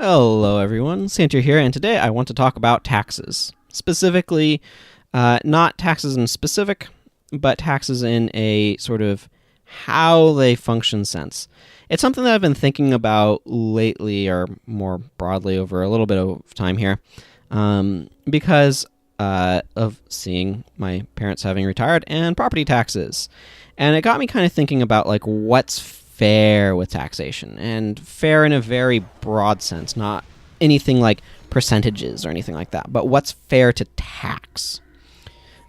Hello everyone, Santa here, and today I want to talk about taxes. Specifically, not taxes in specific, but taxes in a sort of how they function sense. It's something that I've been thinking about lately, or more broadly over a little bit of time here, because of seeing my parents having retired and property taxes. And it got me kind of thinking about like what's fair with taxation, and fair in a very broad sense, not anything like percentages or anything like that, but what's fair to tax.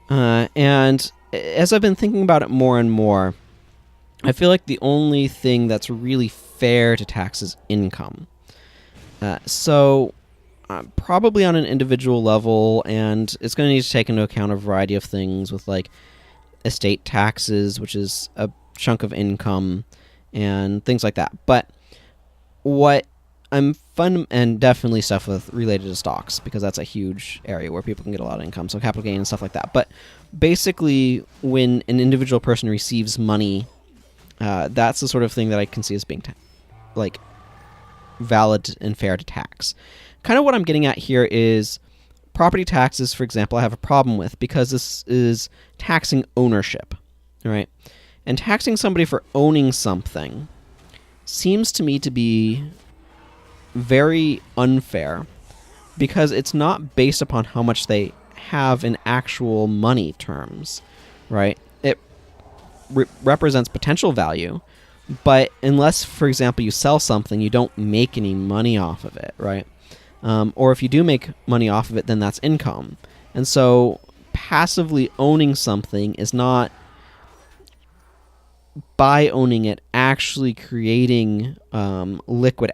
And as I've been thinking about it more and more, I feel like the only thing that's really fair to tax is income. Probably on an individual level, and it's going to need to take into account a variety of things with like estate taxes, which is a chunk of income, and things like that. But what I'm and definitely stuff with related to stocks, because that's a huge area where people can get a lot of income, so capital gain and stuff like that. But basically, when an individual person receives money, that's the sort of thing that I can see as being valid and fair to tax. Kind of what I'm getting at here is property taxes, for example, I have a problem with, because this is taxing ownership, right? And taxing somebody for owning something seems to me to be very unfair, because it's not based upon how much they have in actual money terms, right? It represents potential value, but unless, for example, you sell something, you don't make any money off of it, right? Or if you do make money off of it, then that's income. And so passively owning something is not, by owning it, actually creating liquid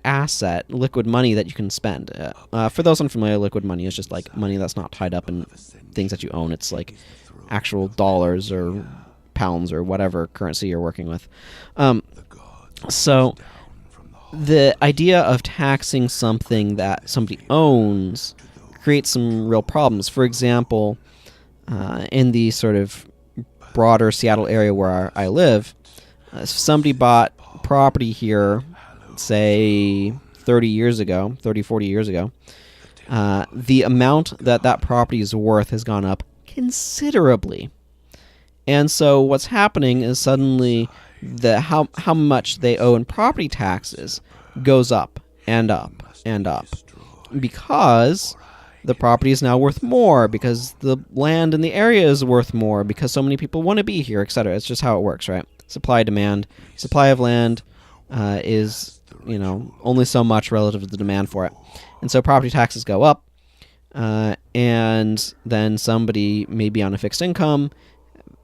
money that you can spend. For those unfamiliar, liquid money is just like money that's not tied up in things that you own. It's like actual dollars or pounds or whatever currency you're working with. So the idea of taxing something that somebody owns creates some real problems. For example, in the sort of broader Seattle area where I live, if somebody bought property here, say 40 years ago, the amount that property is worth has gone up considerably. And so what's happening is suddenly how much they owe in property taxes goes up and up and up, because the property is now worth more, because the land in the area is worth more, because so many people want to be here, etc. It's just how it works, right? Supply, demand. Supply of land is, only so much relative to the demand for it. And so property taxes go up, and then somebody maybe on a fixed income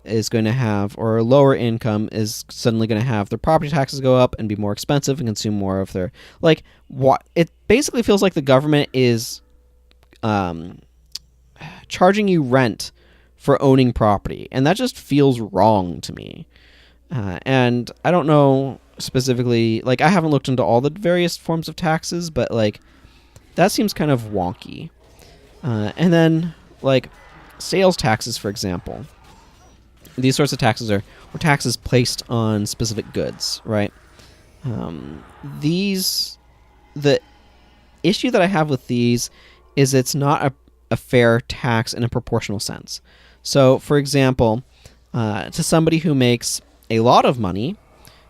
is going to have, or a lower income is suddenly going to have their property taxes go up and be more expensive and consume more of their, it basically feels like the government is charging you rent for owning property, and that just feels wrong to me. And I don't know specifically, I haven't looked into all the various forms of taxes, but that seems kind of wonky. And then sales taxes, for example. These sorts of taxes are taxes placed on specific goods, right? The issue that I have with these is it's not a fair tax in a proportional sense. So, for example, to somebody who makes a lot of money,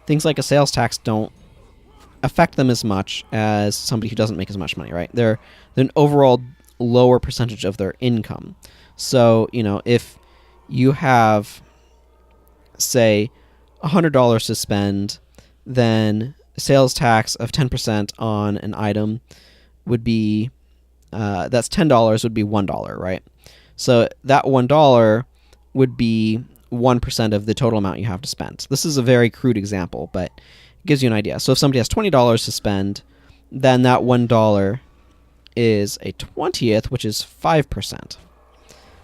things like a sales tax don't affect them as much as somebody who doesn't make as much money, right? They're an overall lower percentage of their income. So, if you have, say, $100 to spend, then a sales tax of 10% on an item would be, that's $10 would be $1, right? So that $1 would be 1% of the total amount you have to spend. This is a very crude example, but it gives you an idea. So if somebody has $20 to spend, then that $1 is a 20th, which is 5%.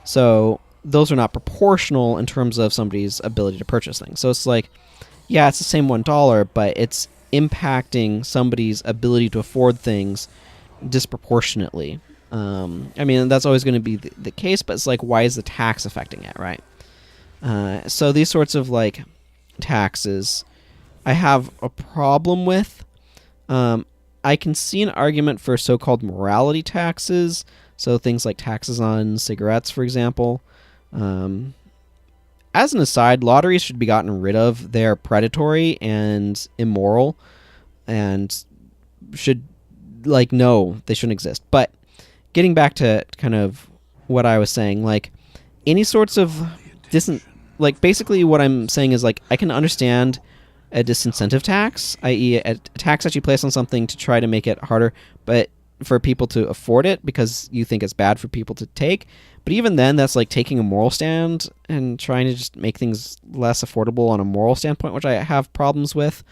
So those are not proportional in terms of somebody's ability to purchase things. So it's it's the same $1, but it's impacting somebody's ability to afford things disproportionately. That's always going to be the case, but it's why is the tax affecting it, right? So these sorts of taxes I have a problem with. I can see an argument for so-called morality taxes, so things like taxes on cigarettes, for example. As an aside, lotteries should be gotten rid of. They're predatory and immoral, and should, like, no, they shouldn't exist. But getting back to kind of what I was saying, like, any sorts of like, basically what I'm saying is, like, I can understand a disincentive tax, i.e. a tax that you place on something to try to make it harder, but for people to afford it because you think it's bad for people to take. But even then, that's like taking a moral stand and trying to just make things less affordable on a moral standpoint, which I have problems with.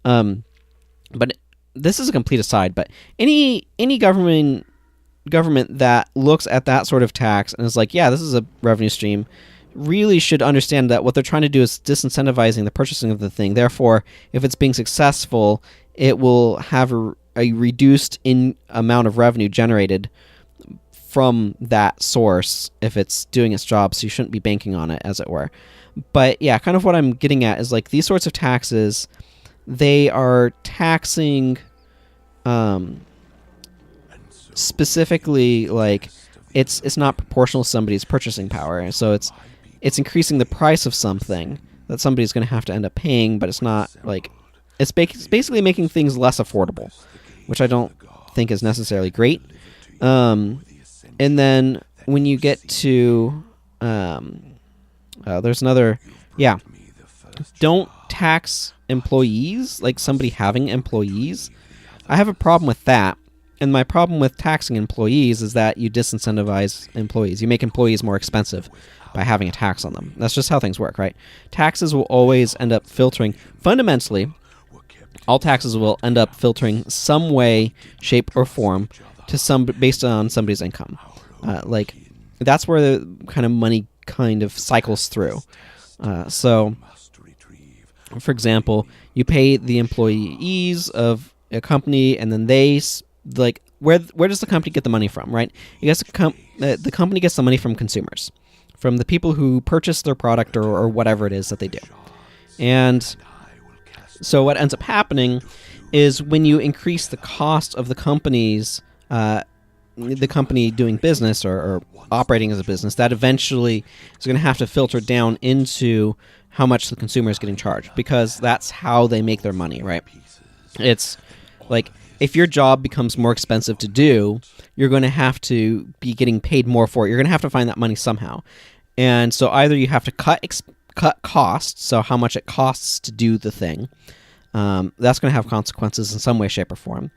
But this is a complete aside. But any government that looks at that sort of tax and is like, yeah, this is a revenue stream, really should understand that what they're trying to do is disincentivizing the purchasing of the thing. Therefore, if it's being successful, it will have a reduced amount of revenue generated from that source if it's doing its job, so you shouldn't be banking on it, as it were. But yeah, kind of what I'm getting at is, like, these sorts of taxes, they are taxing specifically, like, it's not proportional to somebody's purchasing power. So it's increasing the price of something that somebody's going to have to end up paying, but it's not, like, it's basically making things less affordable, which I don't think is necessarily great. And then when you get to, there's another, yeah, don't tax employees, like somebody having employees. I have a problem with that. And my problem with taxing employees is that you disincentivize employees. You make employees more expensive by having a tax on them. That's just how things work, right? Taxes will always end up filtering. Fundamentally, all taxes will end up filtering some way, shape, or form to based on somebody's income. Like, that's where the kind of money kind of cycles through. So, for example, you pay the employees of a company, and then they, like, where does the company get the money from, right? I guess the company gets the money from consumers, from the people who purchase their product or whatever it is that they do. And so what ends up happening is when you increase the cost of the company's the company doing business or operating as a business, that eventually is going to have to filter down into how much the consumer is getting charged, because that's how they make their money, right? It's like, if your job becomes more expensive to do, you're going to have to be getting paid more for it. You're going to have to find that money somehow. And so either you have to cut costs, so how much it costs to do the thing. That's going to have consequences in some way, shape, or form.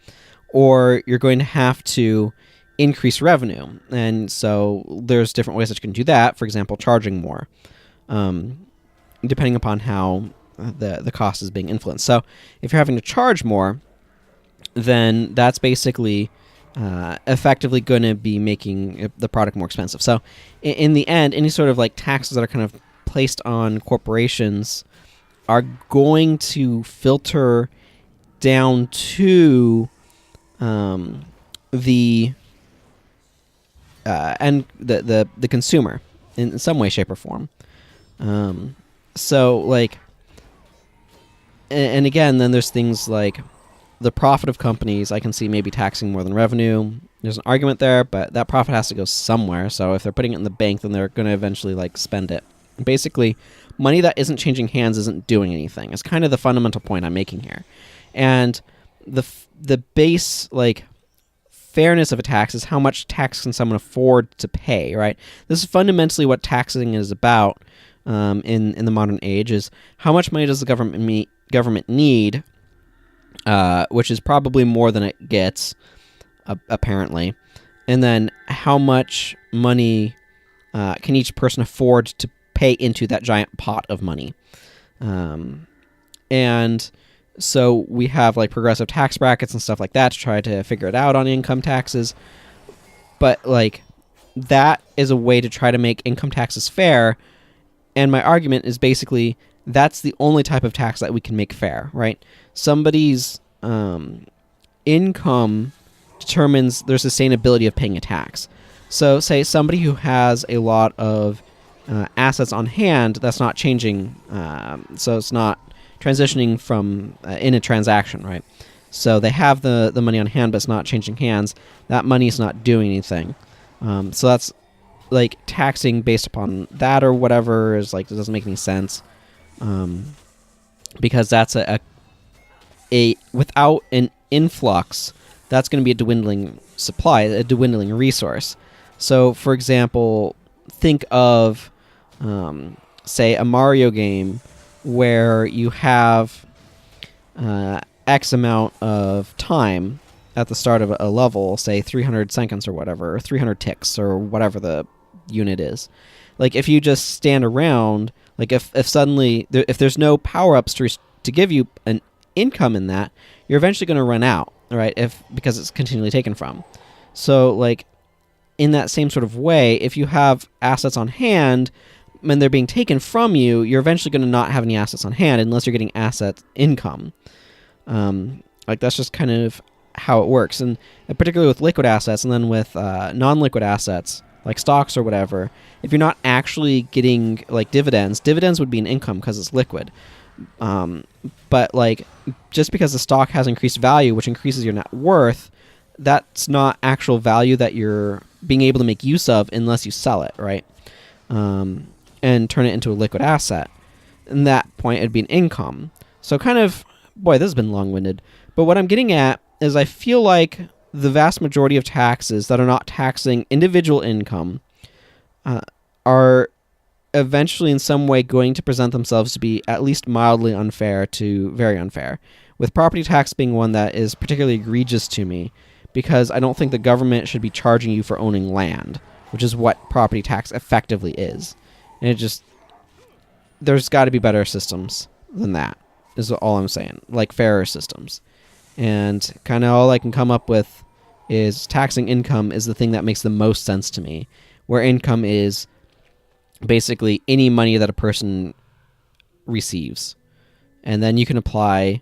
Or you're going to have to increase revenue. And so there's different ways that you can do that. For example, charging more, depending upon how the cost is being influenced. So if you're having to charge more, then that's basically effectively going to be making the product more expensive. So in the end, any sort of, like, taxes that are kind of placed on corporations are going to filter down to the consumer in some way, shape, or form. So, like, and again, then there's things like the profit of companies. I can see maybe taxing more than revenue. There's an argument there, but that profit has to go somewhere. So if they're putting it in the bank, then they're going to eventually, like, spend it. Basically, money that isn't changing hands isn't doing anything. It's kind of the fundamental point I'm making here. And the base, like, fairness of a tax is how much tax can someone afford to pay, right? This is fundamentally what taxing is about in the modern age, is how much money does the government need, which is probably more than it gets, apparently. And then how much money can each person afford to pay into that giant pot of money. And so we have, like, progressive tax brackets and stuff like that to try to figure it out on income taxes. But, like, that is a way to try to make income taxes fair. And my argument is basically that's the only type of tax that we can make fair, right? Somebody's income determines their sustainability of paying a tax. So say somebody who has a lot of assets on hand, that's not changing, so it's not transitioning from in a transaction, right? So they have the money on hand, but it's not changing hands. That money is not doing anything. So that's like taxing based upon that or whatever is like, it doesn't make any sense. Because that's a without an influx, that's going to be a dwindling supply, a dwindling resource. So, for example, think of, say, a Mario game where you have X amount of time at the start of a level, say 300 seconds or whatever, or 300 ticks or whatever the unit is. Like, if you just stand around, like if suddenly, if there's no power-ups to give you an income in that, you're eventually going to run out, right? Because it's continually taken from. So, like, in that same sort of way, if you have assets on hand and they're being taken from you, you're eventually going to not have any assets on hand unless you're getting asset income. Like, that's just kind of how it works. And particularly with liquid assets, and then with non-liquid assets, like stocks or whatever, if you're not actually getting, like, dividends would be an income because it's liquid. But, like, just because the stock has increased value, which increases your net worth, that's not actual value that you're being able to make use of unless you sell it, right? And turn it into a liquid asset. And that point, it'd be an income. So kind of, boy, this has been long-winded. But what I'm getting at is I feel like the vast majority of taxes that are not taxing individual income are eventually in some way going to present themselves to be at least mildly unfair to very unfair. With property tax being one that is particularly egregious to me, because I don't think the government should be charging you for owning land, which is what property tax effectively is. And it just, there's got to be better systems than that, is all I'm saying. Like, fairer systems. And kind of all I can come up with is taxing income is the thing that makes the most sense to me, where income is basically any money that a person receives. And then you can apply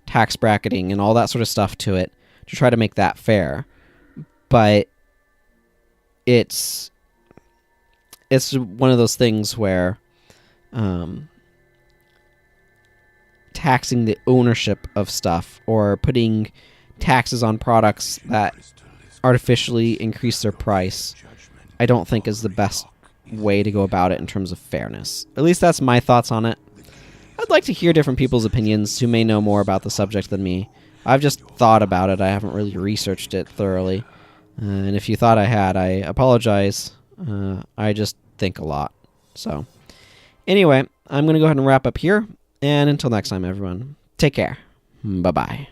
tax bracketing and all that sort of stuff to it to try to make that fair. But it's one of those things where taxing the ownership of stuff or putting taxes on products that artificially increase their price, I don't think is the best way to go about it in terms of fairness. At least that's my thoughts on it. I'd like to hear different people's opinions who may know more about the subject than me. I've just thought about it. I haven't really researched it thoroughly. And if you thought I had, I apologize. I just think a lot. So, anyway, I'm going to go ahead and wrap up here. And until next time, everyone, take care. Bye-bye.